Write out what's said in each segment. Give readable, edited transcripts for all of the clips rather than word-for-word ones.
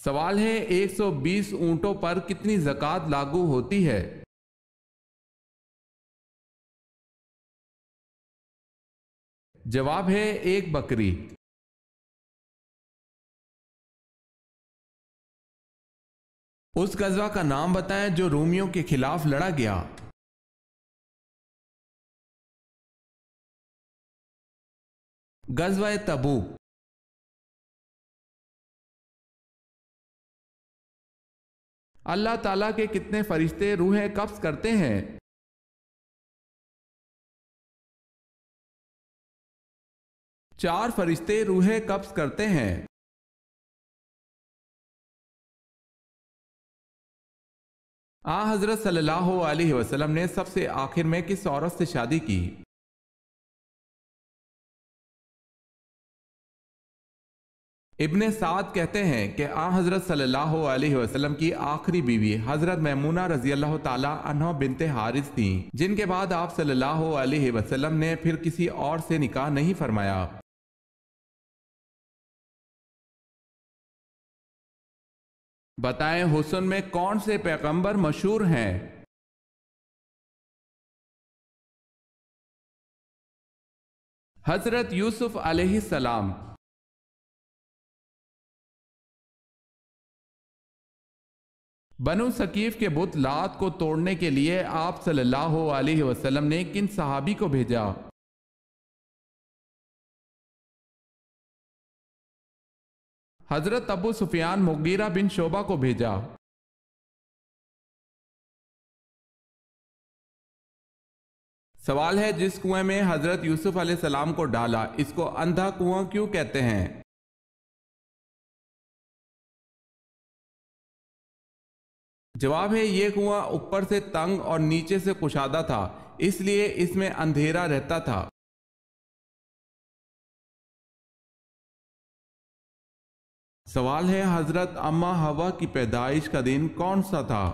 سوال ہے 120 اونٹوں پر کتنی زکوٰۃ لاگو ہوتی ہے؟ جواب ہے 1 بکری۔ اس غزوہ کا نام بتائیں جو رومیوں کے خلاف لڑا گیا۔ غزوہ تبوک۔ اللہ تعالیٰ کے کتنے فرشتے روحیں قبض کرتے ہیں؟ 4 فرشتے روحیں قبض کرتے ہیں۔ حضرت صلی اللہ علیہ وسلم نے سب سے آخر میں کس عورت سے شادی کی؟ ابن سعد کہتے ہیں کہ حضرت صلی اللہ علیہ وسلم کی آخری بیوی حضرت میمونہ رضی اللہ تعالی عنہ بنت حارث تھیں، جن کے بعد آپ صلی اللہ علیہ وسلم نے پھر کسی اور سے نکاح نہیں فرمایا۔ بتائیں حسن میں کون سے پیغمبر مشہور ہیں؟ حضرت یوسف علیہ السلام۔ بنو ثقیف کے بت لات کو توڑنے کے لیے آپ صلی اللہ علیہ وسلم نے کن صحابی کو بھیجا؟ حضرت ابو سفیان مغیرہ بن شعبہ کو بھیجا۔ سوال ہے جس کنویں میں حضرت یوسف علیہ السلام کو ڈالا اس کو اندھا کنواں کیوں کہتے ہیں؟ جواب ہے یہ کنواں اوپر سے تنگ اور نیچے سے کشادہ تھا، اس لیے اس میں اندھیرا رہتا تھا۔ سوال ہے حضرت اماں حوا کی پیدائش کا دن کون سا تھا؟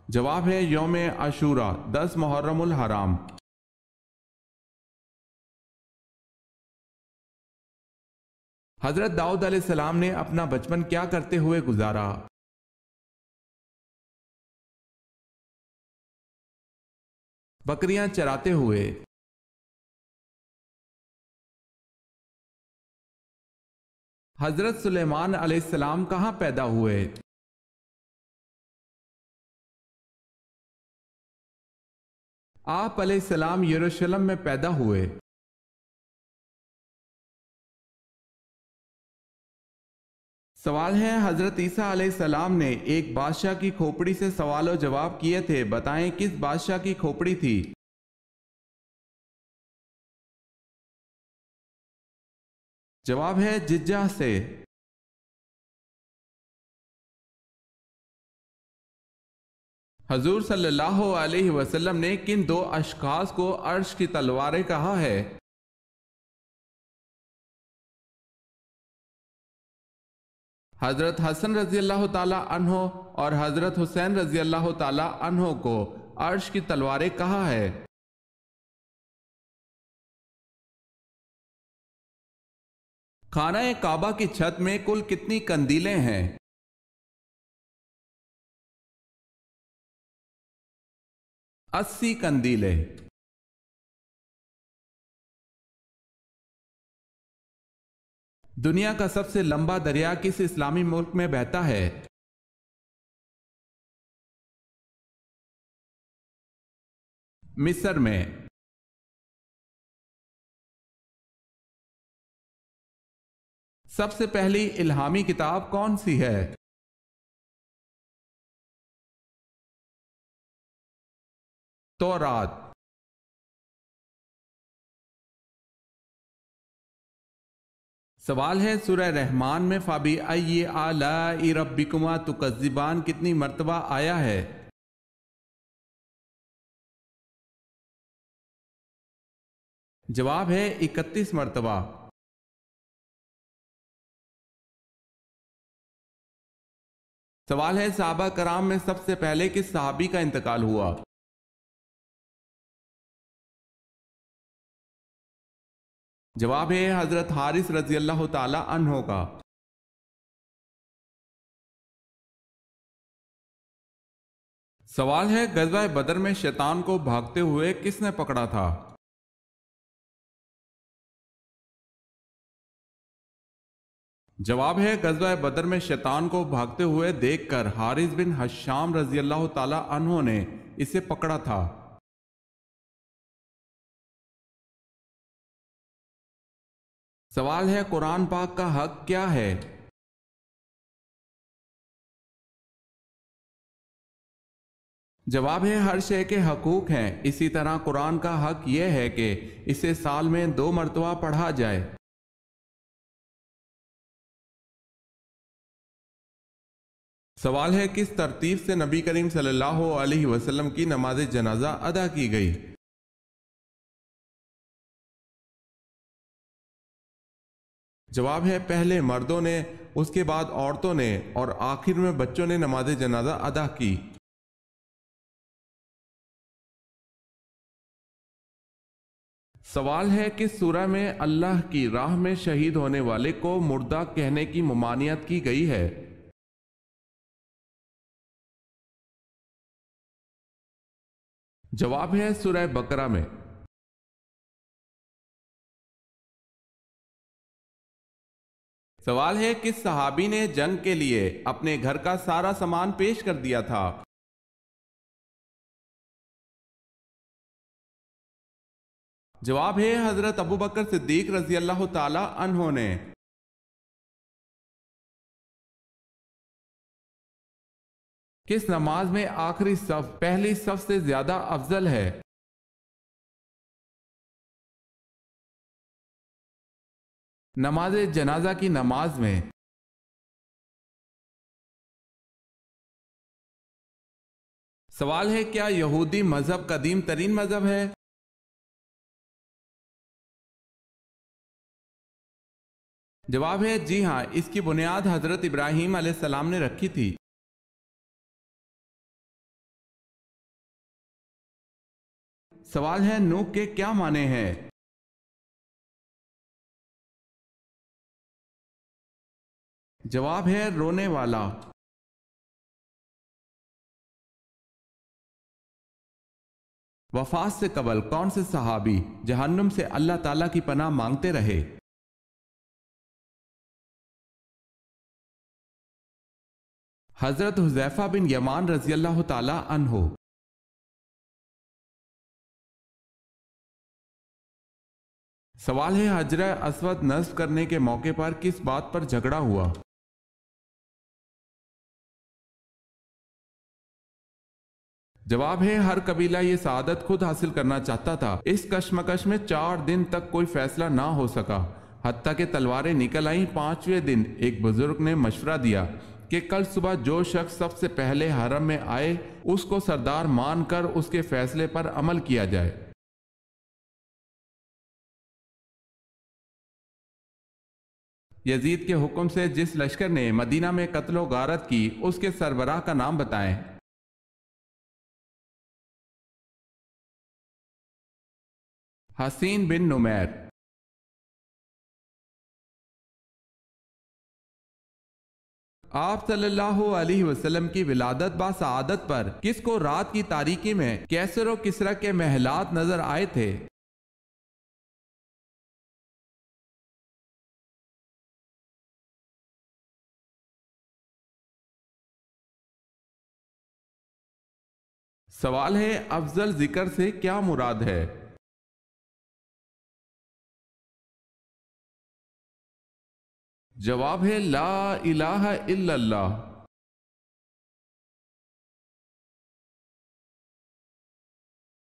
جواب ہے یوم عاشوراء 10 محرم الحرام۔ حضرت داؤد علیہ السلام نے اپنا بچپن کیا کرتے ہوئے گزارا؟ بکریاں چراتے ہوئے۔ حضرت سلیمان علیہ السلام کہاں پیدا ہوئے؟ آپ علیہ السلام یروشلم میں پیدا ہوئے۔ سوال ہے حضرت عیسیٰ علیہ السلام نے ایک بادشاہ کی کھوپڑی سے سوال و جواب کیے تھے، بتائیں کس بادشاہ کی کھوپڑی تھی؟ جواب ہے ججہ سے۔ حضور صلی اللہ علیہ وسلم نے کن 2 اشخاص کو عرش کی تلواریں کہا ہے؟ حضرت حسن رضی اللہ تعالی عنہ اور حضرت حسین رضی اللہ تعالی عنہ کو عرش کی تلواریں کہا ہے؟ خانہ کعبہ کی چھت میں کل کتنی قندیلیں ہیں؟ اسی قندیلیں۔ دنیا کا سب سے لمبا دریا کس اسلامی ملک میں بہتا ہے؟ مصر میں۔ سب سے پہلی الہامی کتاب کون سی ہے؟ تورات۔ سوال ہے سورہ رحمان میں فَبِأَيِّ آلَاءِ رَبِّكُمَا تُكَذِّبَانِ کتنی مرتبہ آیا ہے؟ جواب ہے 31 مرتبہ۔ سوال ہے صحابہ کرام میں سب سے پہلے کس صحابی کا انتقال ہوا؟ جواب ہے حضرت حارث رضی اللہ تعالی عنہ کا۔ سوال ہے غزوہ بدر میں شیطان کو بھاگتے ہوئے کس نے پکڑا تھا؟ جواب ہے غزوہ بدر میں شیطان کو بھاگتے ہوئے دیکھ کر حارث بن حشام رضی اللہ تعالی عنہ نے اسے پکڑا تھا۔ سوال ہے قرآن پاک کا حق کیا ہے؟ جواب ہے ہر شے کے حقوق ہیں، اسی طرح قرآن کا حق یہ ہے کہ اسے سال میں 2 مرتبہ پڑھا جائے۔ سوال ہے کس ترتیب سے نبی کریم صلی اللہ علیہ وسلم کی نماز جنازہ ادا کی گئی؟ جواب ہے پہلے مردوں نے، اس کے بعد عورتوں نے اور آخر میں بچوں نے نماز جنازہ ادا کی۔ سوال ہے کس سورہ میں اللہ کی راہ میں شہید ہونے والے کو مردہ کہنے کی ممانعت کی گئی ہے؟ جواب ہے سورہ بقرہ میں۔ سوال ہے کس صحابی نے جنگ کے لیے اپنے گھر کا سارا سامان پیش کر دیا تھا؟ جواب ہے حضرت ابوبکر صدیق رضی اللہ تعالی عنہ نے۔ کس نماز میں آخری صف پہلی صف سے زیادہ افضل ہے؟ نماز جنازہ کی نماز میں۔ سوال ہے کیا یہودی مذہب قدیم ترین مذہب ہے؟ جواب ہے جی ہاں، اس کی بنیاد حضرت ابراہیم علیہ السلام نے رکھی تھی۔ سوال ہے نوح کے کیا معنی ہیں؟ جواب ہے رونے والا۔ وفات سے قبل کون سے صحابی جہنم سے اللہ تعالیٰ کی پناہ مانگتے رہے؟ حضرت حذیفہ بن یمان رضی اللہ تعالی عنہ۔ سوال ہے حجر اسود نصب کرنے کے موقع پر کس بات پر جھگڑا ہوا؟ جواب ہے ہر قبیلہ یہ سعادت خود حاصل کرنا چاہتا تھا، اس کشمکش میں 4 دن تک کوئی فیصلہ نہ ہو سکا، حتیٰ کہ تلواریں نکل آئیں۔ 5ویں دن ایک بزرگ نے مشورہ دیا کہ کل صبح جو شخص سب سے پہلے حرم میں آئے اس کو سردار مان کر اس کے فیصلے پر عمل کیا جائے۔ یزید کے حکم سے جس لشکر نے مدینہ میں قتل و غارت کی اس کے سربراہ کا نام بتائیں۔ حسین بن نمیر۔ آپ صلی اللہ علیہ وسلم کی ولادت با سعادت پر کس کو رات کی تاریکی میں کیسر و کسرا کے محلات نظر آئے تھے؟ سوال ہے افضل ذکر سے کیا مراد ہے؟ جواب ہے لا الہ الا اللہ۔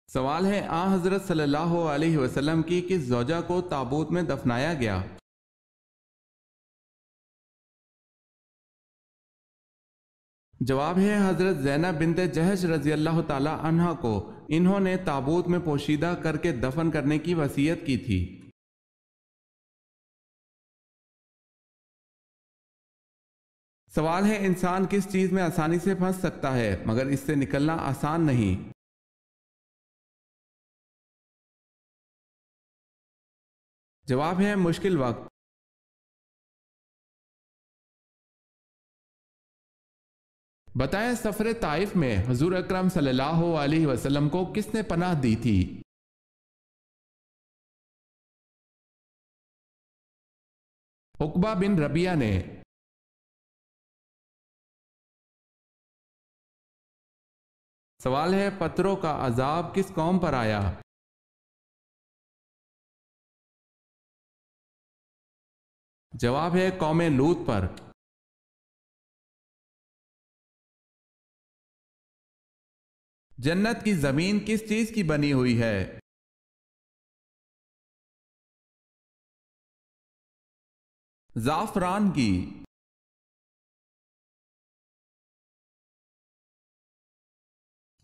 سوال ہے حضرت صلی اللہ علیہ وسلم کی کس زوجہ کو تابوت میں دفنایا گیا؟ جواب ہے حضرت زینب بنت جہش رضی اللہ تعالی عنہ کو انہوں نے تابوت میں پوشیدہ کر کے دفن کرنے کی وصیت کی تھی۔ سوال ہے انسان کس چیز میں آسانی سے پھنس سکتا ہے مگر اس سے نکلنا آسان نہیں؟ جواب ہے مشکل وقت۔ بتائیں سفر طائف میں حضور اکرم صلی اللہ علیہ وسلم کو کس نے پناہ دی تھی؟ عقبہ بن ربیعہ نے۔ سوال ہے پتھروں کا عذاب کس قوم پر آیا؟ جواب ہے قوم لوط پر۔ جنت کی زمین کس چیز کی بنی ہوئی ہے؟ زعفران کی۔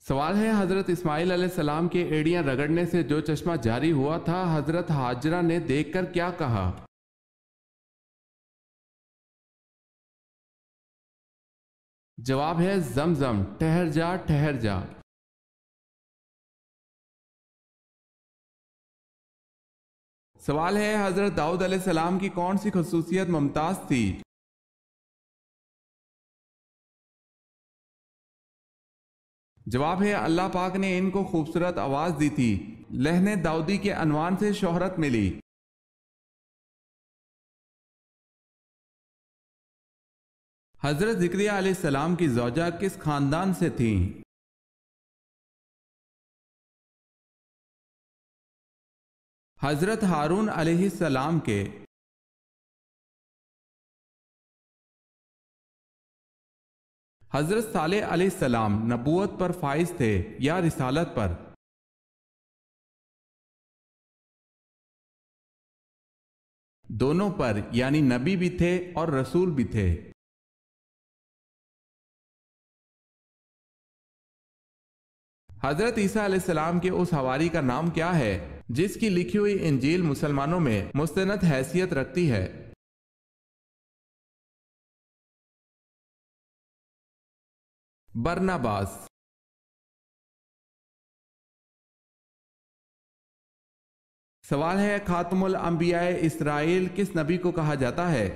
سوال ہے حضرت اسماعیل علیہ السلام کے ایڑیاں رگڑنے سے جو چشمہ جاری ہوا تھا حضرت ہاجرہ نے دیکھ کر کیا کہا؟ جواب ہے زمزم، ٹھہر جا ٹھہر جا۔ سوال ہے حضرت داؤد علیہ السلام کی کون سی خصوصیت ممتاز تھی؟ جواب ہے اللہ پاک نے ان کو خوبصورت آواز دی تھی، لہن داؤدی کے عنوان سے شہرت ملی۔ حضرت زکریا علیہ السلام کی زوجہ کس خاندان سے تھیں؟ حضرت ہارون علیہ السلام کے۔ حضرت صالح علیہ السلام نبوت پر فائز تھے یا رسالت پر؟ دونوں پر، یعنی نبی بھی تھے اور رسول بھی تھے۔ حضرت عیسیٰ علیہ السلام کے اس حواری کا نام کیا ہے جس کی لکھی ہوئی انجیل مسلمانوں میں مستند حیثیت رکھتی ہے؟ برناباس۔ سوال ہے خاتم الانبیاء اسرائیل کس نبی کو کہا جاتا ہے؟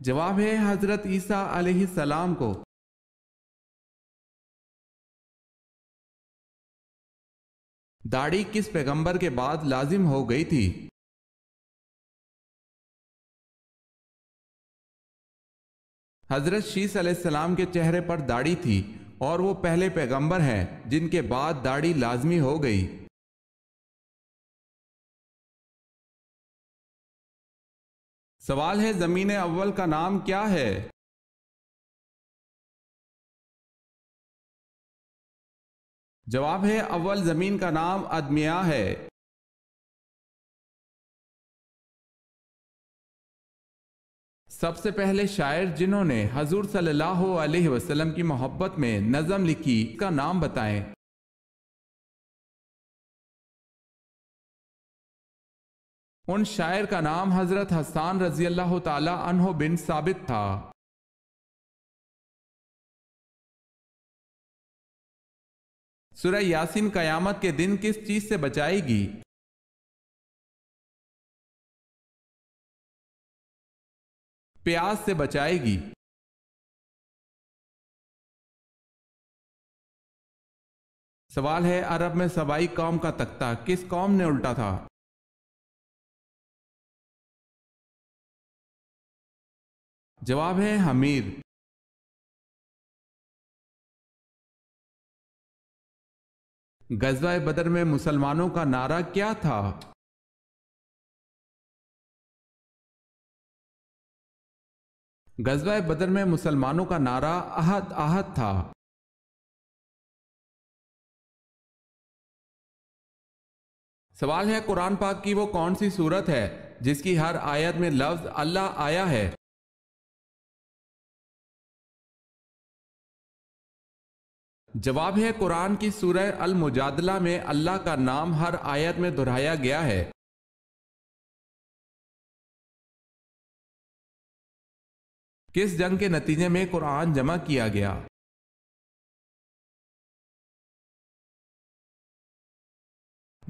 جواب ہے حضرت عیسیٰ علیہ السلام کو۔ داڑھی کس پیغمبر کے بعد لازم ہو گئی تھی؟ حضرت شیس علیہ السلام کے چہرے پر داڑھی تھی اور وہ پہلے پیغمبر ہیں جن کے بعد داڑھی لازمی ہو گئی۔ سوال ہے زمین اول کا نام کیا ہے؟ جواب ہے اول زمین کا نام ادمیا ہے۔ سب سے پہلے شاعر جنہوں نے حضور صلی اللہ علیہ وسلم کی محبت میں نظم لکھی کا نام بتائیں۔ ان شاعر کا نام حضرت حسان رضی اللہ تعالی عنہ بن ثابت تھا۔ سورہ یاسین قیامت کے دن کس چیز سے بچائے گی؟ پیاس سے بچائے گی۔ سوال ہے عرب میں سبائی قوم کا تختہ کس قوم نے الٹا تھا؟ جواب ہے حمیر۔ غزوہ بدر میں مسلمانوں کا نعرہ کیا تھا؟ غزوہ بدر میں مسلمانوں کا نعرہ احد احد تھا۔ سوال ہے قرآن پاک کی وہ کون سی سورت ہے جس کی ہر آیت میں لفظ اللہ آیا ہے؟ جواب ہے قرآن کی سورہ المجادلہ میں اللہ کا نام ہر آیت میں دہرایا گیا ہے۔ کس جنگ کے نتیجے میں قرآن جمع کیا گیا؟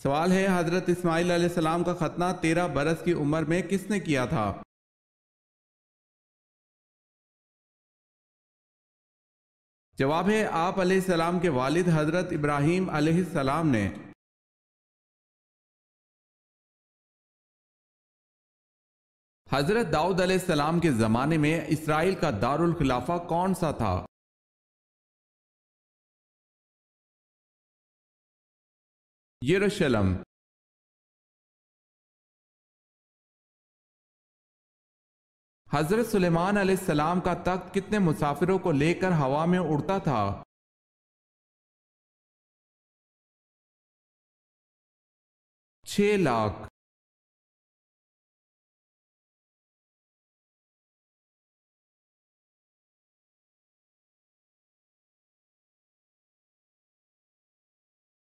سوال ہے حضرت اسماعیل علیہ السلام کا ختنہ 13 برس کی عمر میں کس نے کیا تھا؟ جواب ہے آپ علیہ السلام کے والد حضرت ابراہیم علیہ السلام نے۔ حضرت داؤد علیہ السلام کے زمانے میں اسرائیل کا دارالخلافہ کون سا تھا؟ یروشلم۔ حضرت سلیمان علیہ السلام کا تخت کتنے مسافروں کو لے کر ہوا میں اڑتا تھا؟ 6 لاکھ۔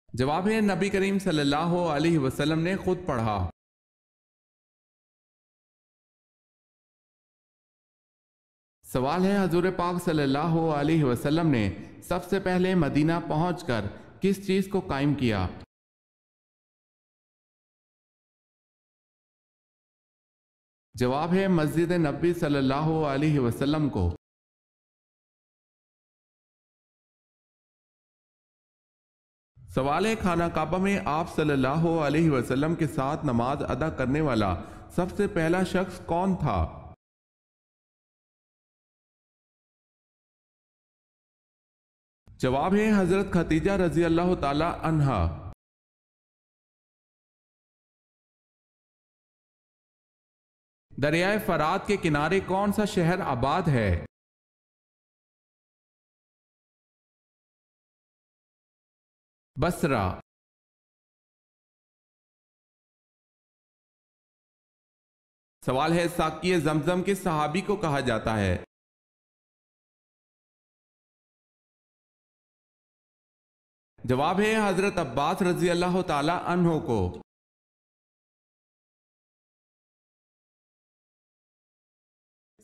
جواب ہے نبی کریم صلی اللہ علیہ وسلم نے خود پڑھا۔ سوال ہے حضور پاک صلی اللہ علیہ وسلم نے سب سے پہلے مدینہ پہنچ کر کس چیز کو قائم کیا؟ جواب ہے مسجد نبی صلی اللہ علیہ وسلم کو۔ سوال ہے خانہ کعبہ میں آپ صلی اللہ علیہ وسلم کے ساتھ نماز ادا کرنے والا سب سے پہلا شخص کون تھا؟ جواب ہے حضرت خدیجہ رضی اللہ تعالی عنہا۔ دریائے فرات کے کنارے کون سا شہر آباد ہے؟ بصرہ۔ سوال ہے ساقی زمزم کس صحابی کو کہا جاتا ہے؟ جواب ہے حضرت عباس رضی اللہ تعالی عنہ کو۔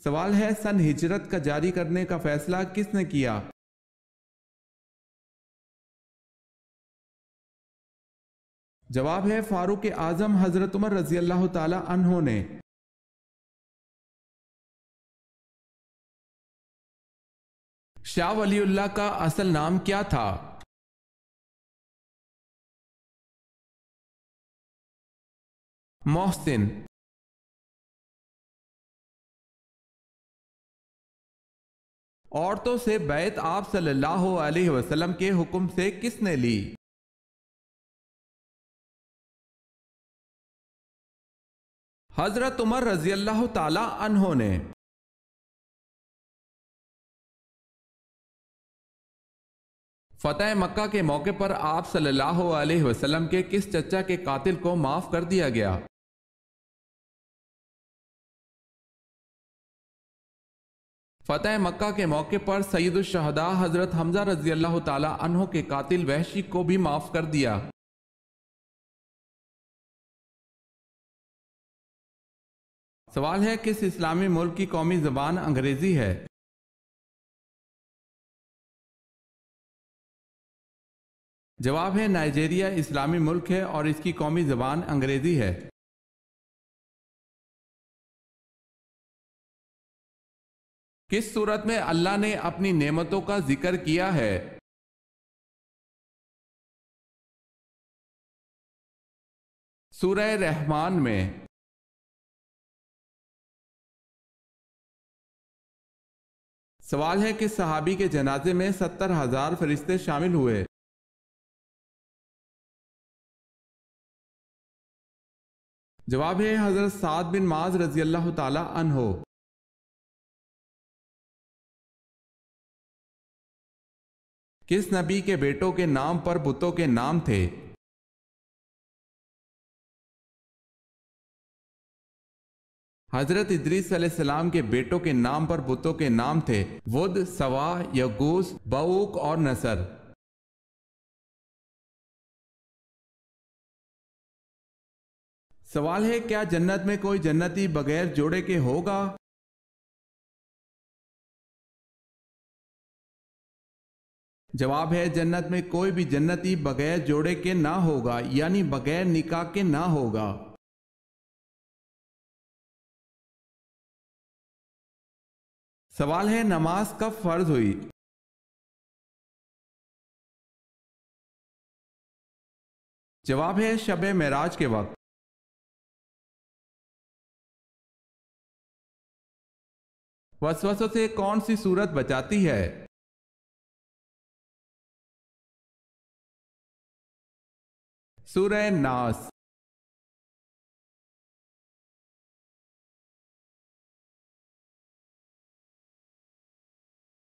سوال ہے سن ہجرت کا جاری کرنے کا فیصلہ کس نے کیا؟ جواب ہے فاروق اعظم حضرت عمر رضی اللہ تعالی عنہ نے۔ شاہ ولی اللہ کا اصل نام کیا تھا؟ محسن۔ عورتوں سے بیعت آپ صلی اللہ علیہ وسلم کے حکم سے کس نے لی؟ حضرت عمر رضی اللہ تعالی عنہ نے۔ فتح مکہ کے موقع پر آپ صلی اللہ علیہ وسلم کے کس چچا کے قاتل کو معاف کر دیا گیا؟ فتح مکہ کے موقع پر سید الشہداء حضرت حمزہ رضی اللہ تعالی عنہ کے قاتل وحشی کو بھی معاف کر دیا۔ سوال ہے کس اسلامی ملک کی قومی زبان انگریزی ہے؟ جواب ہے نائجیریا اسلامی ملک ہے اور اس کی قومی زبان انگریزی ہے۔ کس صورت میں اللہ نے اپنی نعمتوں کا ذکر کیا ہے؟ سورہ رحمان میں۔ سوال ہے کس صحابی کے جنازے میں 70,000 فرشتے شامل ہوئے؟ جواب ہے حضرت سعد بن معاذ رضی اللہ تعالی عنہ۔ کس نبی کے بیٹوں کے نام پر بتوں کے نام تھے؟ حضرت ادریس علیہ السلام کے بیٹوں کے نام پر بتوں کے نام تھے ود، سوا، یغوث، بؤوق اور نصر۔ سوال ہے کیا جنت میں کوئی جنتی بغیر جوڑے کے ہوگا؟ جواب ہے جنت میں کوئی بھی جنتی بغیر جوڑے کے نہ ہوگا، یعنی بغیر نکاح کے نہ ہوگا۔ سوال ہے نماز کب فرض ہوئی؟ جواب ہے شب معراج کے وقت۔ وسوسوں سے کون سی صورت بچاتی ہے؟ سورہ ناس۔